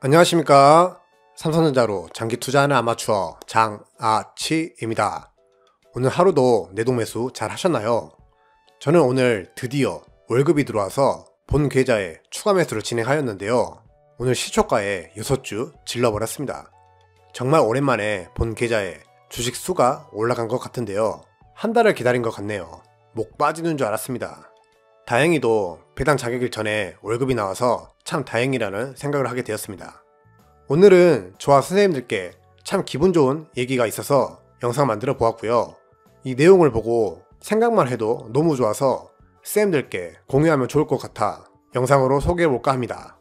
안녕하십니까. 삼성전자로 장기 투자하는 아마추어 장아치입니다. 오늘 하루도 내동매수 잘 하셨나요? 저는 오늘 드디어 월급이 들어와서 본 계좌에 추가 매수를 진행하였는데요. 오늘 시초가에 6주 질러버렸습니다. 정말 오랜만에 본 계좌에 주식 수가 올라간 것 같은데요. 한 달을 기다린 것 같네요. 목 빠지는 줄 알았습니다. 다행히도 배당 자격일 전에 월급이 나와서 참 다행이라는 생각을 하게 되었습니다. 오늘은 저와 선생님들께 참 기분 좋은 얘기가 있어서 영상 만들어 보았고요. 이 내용을 보고 생각만 해도 너무 좋아서 쌤들께 공유하면 좋을 것 같아 영상으로 소개해 볼까 합니다.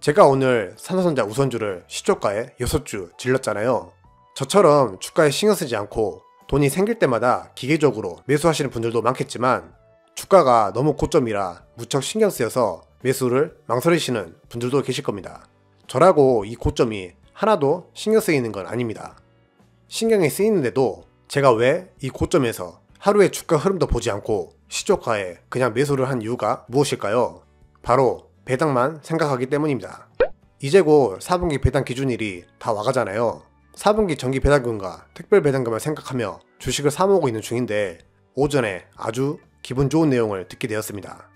제가 오늘 삼성전자 우선주를 시초가에 6주 질렀잖아요. 저처럼 주가에 신경 쓰지 않고 돈이 생길 때마다 기계적으로 매수하시는 분들도 많겠지만 주가가 너무 고점이라 무척 신경 쓰여서 매수를 망설이시는 분들도 계실 겁니다. 저라고 이 고점이 하나도 신경 쓰이는 건 아닙니다. 신경이 쓰이는데도 제가 왜 이 고점에서 하루의 주가 흐름도 보지 않고 시초가에 그냥 매수를 한 이유가 무엇일까요? 바로 배당만 생각하기 때문입니다. 이제 곧 4분기 배당 기준일이 다 와가잖아요. 4분기 정기 배당금과 특별 배당금을 생각하며 주식을 사모으고 있는 중인데 오전에 아주 기분 좋은 내용을 듣게 되었습니다.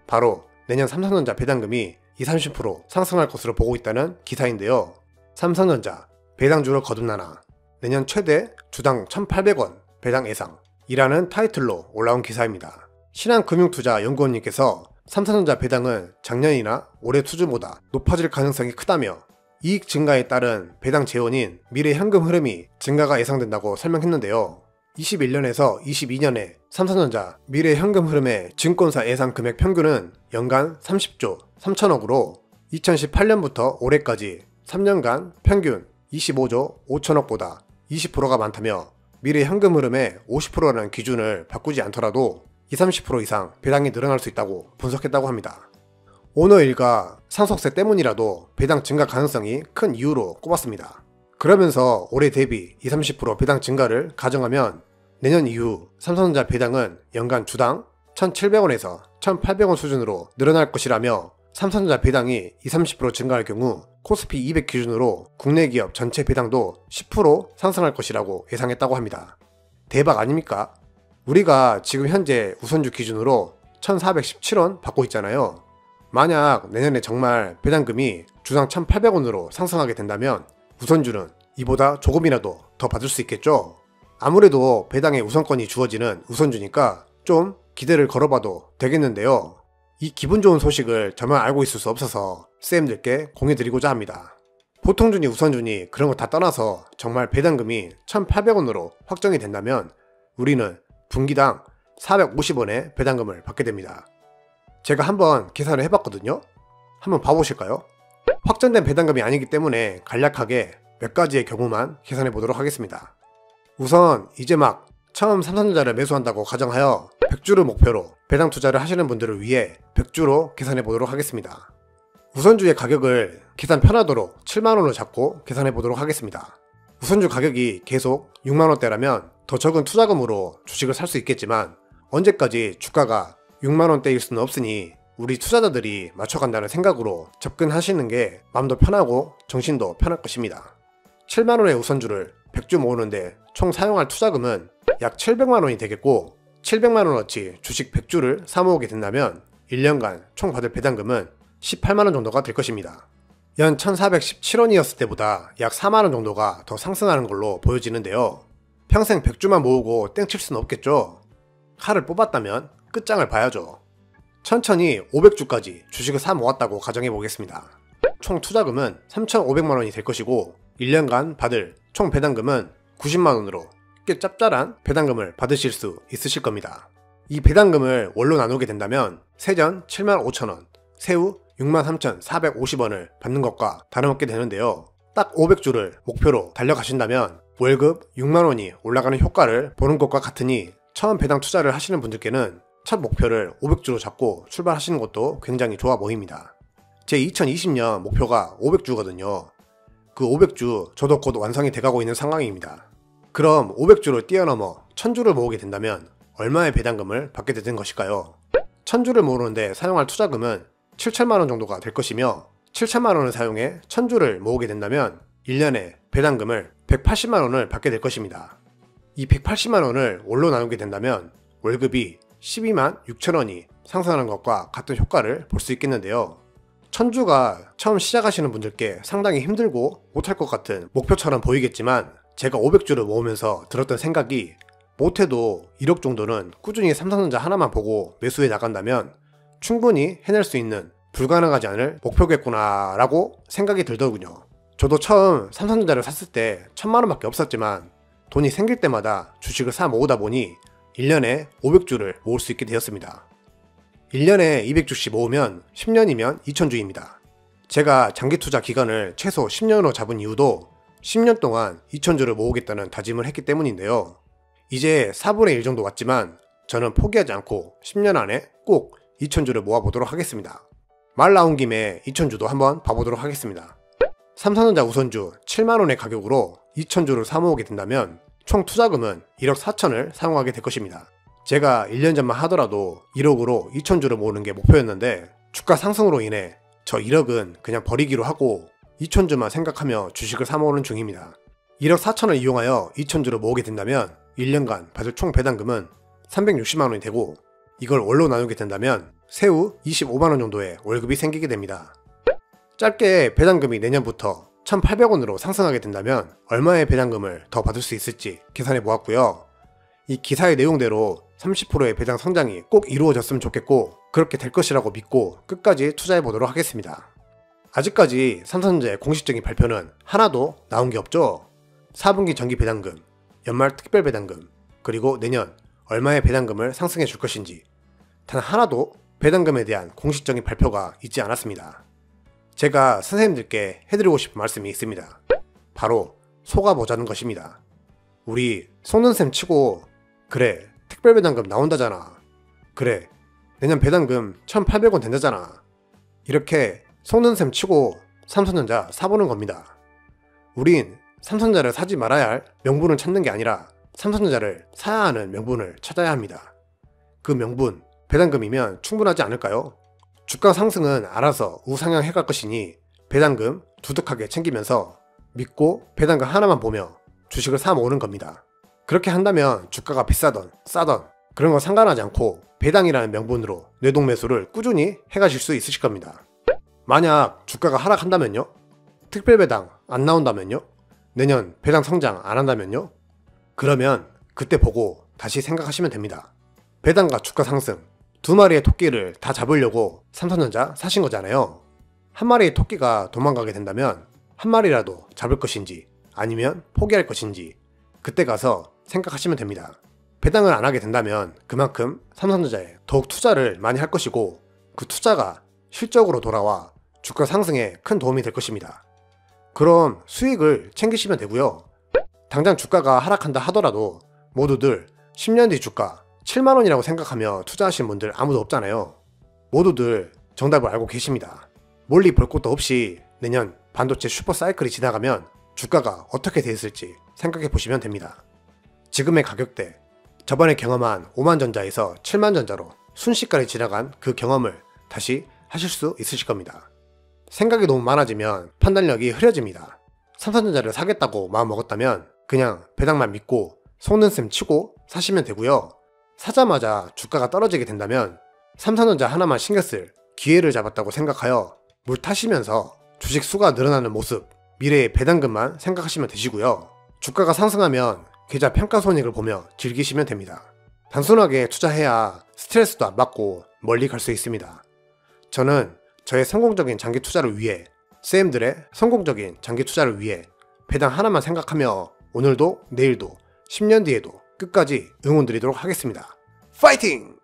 바로 내년 삼성전자 배당금이 20-30% 상승할 것으로 보고 있다는 기사인데요. 삼성전자 배당주를 거듭나나 내년 최대 주당 1,800원 배당 예상이라는 타이틀로 올라온 기사입니다. 신한금융투자연구원님께서 삼성전자 배당은 작년이나 올해 수준보다 높아질 가능성이 크다며 이익 증가에 따른 배당 재원인 미래 현금 흐름이 증가가 예상된다고 설명했는데요. 21년에서 22년에 삼성전자 미래 현금 흐름의 증권사 예상 금액 평균은 연간 30조 3천억으로 2018년부터 올해까지 3년간 평균 25조 5천억보다 20%가 많다며 미래 현금 흐름의 50%라는 기준을 바꾸지 않더라도 20-30% 이상 배당이 늘어날 수 있다고 분석했다고 합니다. 오너 일가 상속세 때문이라도 배당 증가 가능성이 큰 이유로 꼽았습니다. 그러면서 올해 대비 20-30% 배당 증가를 가정하면 내년 이후 삼성전자 배당은 연간 주당 1,700원에서 1,800원 수준으로 늘어날 것이라며 삼성전자 배당이 20-30% 증가할 경우 코스피 200 기준으로 국내 기업 전체 배당도 10% 상승할 것이라고 예상했다고 합니다. 대박 아닙니까? 우리가 지금 현재 우선주 기준으로 1,417원 받고 있잖아요. 만약 내년에 정말 배당금이 주당 1,800원으로 상승하게 된다면 우선주는 이보다 조금이라도 더 받을 수 있겠죠? 아무래도 배당의 우선권이 주어지는 우선주니까 좀 기대를 걸어봐도 되겠는데요. 이 기분 좋은 소식을 저만 알고 있을 수 없어서 쌤들께 공유드리고자 합니다. 보통주니 우선주니 그런 거 다 떠나서 정말 배당금이 1,800원으로 확정이 된다면 우리는 분기당 450원의 배당금을 받게 됩니다. 제가 한번 계산을 해봤거든요. 한번 봐보실까요? 확정된 배당금이 아니기 때문에 간략하게 몇 가지의 경우만 계산해 보도록 하겠습니다. 우선 이제 막 처음 삼성전자를 매수한다고 가정하여 100주를 목표로 배당 투자를 하시는 분들을 위해 100주로 계산해 보도록 하겠습니다. 우선주의 가격을 계산 편하도록 7만원을 잡고 계산해 보도록 하겠습니다. 우선주 가격이 계속 6만원대라면 더 적은 투자금으로 주식을 살 수 있겠지만 언제까지 주가가 6만원대일 수는 없으니 우리 투자자들이 맞춰간다는 생각으로 접근하시는 게 마음도 편하고 정신도 편할 것입니다. 7만원의 우선주를 100주 모으는데 총 사용할 투자금은 약 700만원이 되겠고 700만원어치 주식 100주를 사모으게 된다면 1년간 총 받을 배당금은 18만원 정도가 될 것입니다. 연 1417원이었을 때보다 약 4만원 정도가 더 상승하는 걸로 보여지는데요. 평생 100주만 모으고 땡칠 수는 없겠죠. 칼을 뽑았다면 끝장을 봐야죠. 천천히 500주까지 주식을 사 모았다고 가정해 보겠습니다. 총 투자금은 3,500만원이 될 것이고 1년간 받을 총 배당금은 90만원으로 꽤 짭짤한 배당금을 받으실 수 있으실 겁니다. 이 배당금을 월로 나누게 된다면 세전 75,000원, 세후 63,450원을 받는 것과 다름없게 되는데요. 딱 500주를 목표로 달려가신다면 월급 6만원이 올라가는 효과를 보는 것과 같으니 처음 배당 투자를 하시는 분들께는 첫 목표를 500주로 잡고 출발하시는 것도 굉장히 좋아 보입니다. 제 2020년 목표가 500주거든요. 그 500주 저도 곧 완성이 돼가고 있는 상황입니다. 그럼 500주를 뛰어넘어 1000주를 모으게 된다면 얼마의 배당금을 받게 되는 것일까요? 1000주를 모으는데 사용할 투자금은 7천만원 정도가 될 것이며 7천만 원을 사용해 1000주를 모으게 된다면 1년에 배당금을 180만 원을 받게 될 것입니다. 이 180만 원을 월로 나누게 된다면 월급이 12만 6천 원이 상승하는 것과 같은 효과를 볼 수 있겠는데요. 1000주가 처음 시작하시는 분들께 상당히 힘들고 못할 것 같은 목표처럼 보이겠지만 제가 500주를 모으면서 들었던 생각이 못해도 1억 정도는 꾸준히 삼성전자 하나만 보고 매수해 나간다면 충분히 해낼 수 있는 불가능하지 않을 목표겠구나 라고 생각이 들더군요. 저도 처음 삼성전자를 샀을 때 1000만 원밖에 없었지만 돈이 생길 때마다 주식을 사 모으다 보니 1년에 500주를 모을 수 있게 되었습니다. 1년에 200주씩 모으면 10년이면 2000주입니다. 제가 장기 투자 기간을 최소 10년으로 잡은 이유도 10년 동안 2000주를 모으겠다는 다짐을 했기 때문인데요. 이제 4분의 1 정도 왔지만 저는 포기하지 않고 10년 안에 꼭 2000주를 모아보도록 하겠습니다. 말 나온 김에 2000주도 한번 봐보도록 하겠습니다. 삼성전자 우선주 7만원의 가격으로 2000주를 사모으게 된다면 총 투자금은 1억 4천을 사용하게 될 것입니다. 제가 1년 전만 하더라도 1억으로 2000주를 모으는 게 목표였는데 주가 상승으로 인해 저 1억은 그냥 버리기로 하고 2000주만 생각하며 주식을 사모으는 중입니다. 1억 4천을 이용하여 2000주를 모으게 된다면 1년간 받을 총 배당금은 360만원이 되고 이걸 월로 나누게 된다면 세후 25만원 정도의 월급이 생기게 됩니다. 짧게 배당금이 내년부터 1,800원으로 상승하게 된다면 얼마의 배당금을 더 받을 수 있을지 계산해 보았고요. 이 기사의 내용대로 30%의 배당 성장이 꼭 이루어졌으면 좋겠고 그렇게 될 것이라고 믿고 끝까지 투자해 보도록 하겠습니다. 아직까지 삼성전자의 공식적인 발표는 하나도 나온 게 없죠. 4분기 정기 배당금, 연말 특별 배당금, 그리고 내년 얼마의 배당금을 상승해 줄 것인지 단 하나도 배당금에 대한 공식적인 발표가 있지 않았습니다. 제가 선생님들께 해드리고 싶은 말씀이 있습니다. 바로 속아보자는 것입니다. 우리 속는 셈 치고 그래 특별 배당금 나온다잖아. 그래 내년 배당금 1,800원 된다잖아. 이렇게 속는 셈 치고 삼성전자 사보는 겁니다. 우린 삼성전자를 사지 말아야 할 명분을 찾는 게 아니라 삼성전자를 사야 하는 명분을 찾아야 합니다. 그 명분 배당금이면 충분하지 않을까요? 주가 상승은 알아서 우상향해 갈 것이니 배당금 두둑하게 챙기면서 믿고 배당금 하나만 보며 주식을 사 모으는 겁니다. 그렇게 한다면 주가가 비싸던 싸던 그런 거 상관하지 않고 배당이라는 명분으로 뇌동매수를 꾸준히 해가실 수 있으실 겁니다. 만약 주가가 하락한다면요? 특별 배당 안 나온다면요? 내년 배당 성장 안 한다면요? 그러면 그때 보고 다시 생각하시면 됩니다. 배당과 주가 상승 두 마리의 토끼를 다 잡으려고 삼성전자 사신 거잖아요. 한 마리의 토끼가 도망가게 된다면 한 마리라도 잡을 것인지 아니면 포기할 것인지 그때 가서 생각하시면 됩니다. 배당을 안 하게 된다면 그만큼 삼성전자에 더욱 투자를 많이 할 것이고 그 투자가 실적으로 돌아와 주가 상승에 큰 도움이 될 것입니다. 그럼 수익을 챙기시면 되고요. 당장 주가가 하락한다 하더라도 모두들 10년 뒤 주가 7만원이라고 생각하며 투자하시는 분들 아무도 없잖아요. 모두들 정답을 알고 계십니다. 멀리 볼 곳도 없이 내년 반도체 슈퍼 사이클이 지나가면 주가가 어떻게 돼 있을지 생각해 보시면 됩니다. 지금의 가격대, 저번에 경험한 5만전자에서 7만전자로 순식간에 지나간 그 경험을 다시 하실 수 있으실 겁니다. 생각이 너무 많아지면 판단력이 흐려집니다. 삼성전자를 사겠다고 마음먹었다면 그냥 배당만 믿고 속는 셈 치고 사시면 되고요. 사자마자 주가가 떨어지게 된다면 삼성전자 하나만 신경쓸 기회를 잡았다고 생각하여 물 타시면서 주식 수가 늘어나는 모습, 미래의 배당금만 생각하시면 되시고요. 주가가 상승하면 계좌 평가손익을 보며 즐기시면 됩니다. 단순하게 투자해야 스트레스도 안 받고 멀리 갈 수 있습니다. 저는 저의 성공적인 장기 투자를 위해 쌤들의 성공적인 장기 투자를 위해 배당 하나만 생각하며 오늘도 내일도 10년 뒤에도 끝까지 응원드리도록 하겠습니다. 파이팅!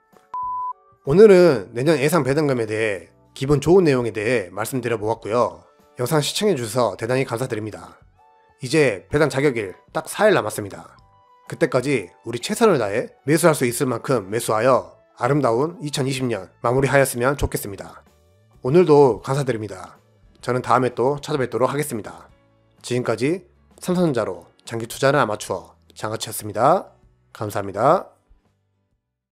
오늘은 내년 예상 배당금에 대해 기분 좋은 내용에 대해 말씀드려 보았고요. 영상 시청해주셔서 대단히 감사드립니다. 이제 배당 자격일 딱 4일 남았습니다. 그때까지 우리 최선을 다해 매수할 수 있을 만큼 매수하여 아름다운 2020년 마무리하였으면 좋겠습니다. 오늘도 감사드립니다. 저는 다음에 또 찾아뵙도록 하겠습니다. 지금까지 삼성전자로 장기 투자하는 아마추어 장아치였습니다. 감사합니다.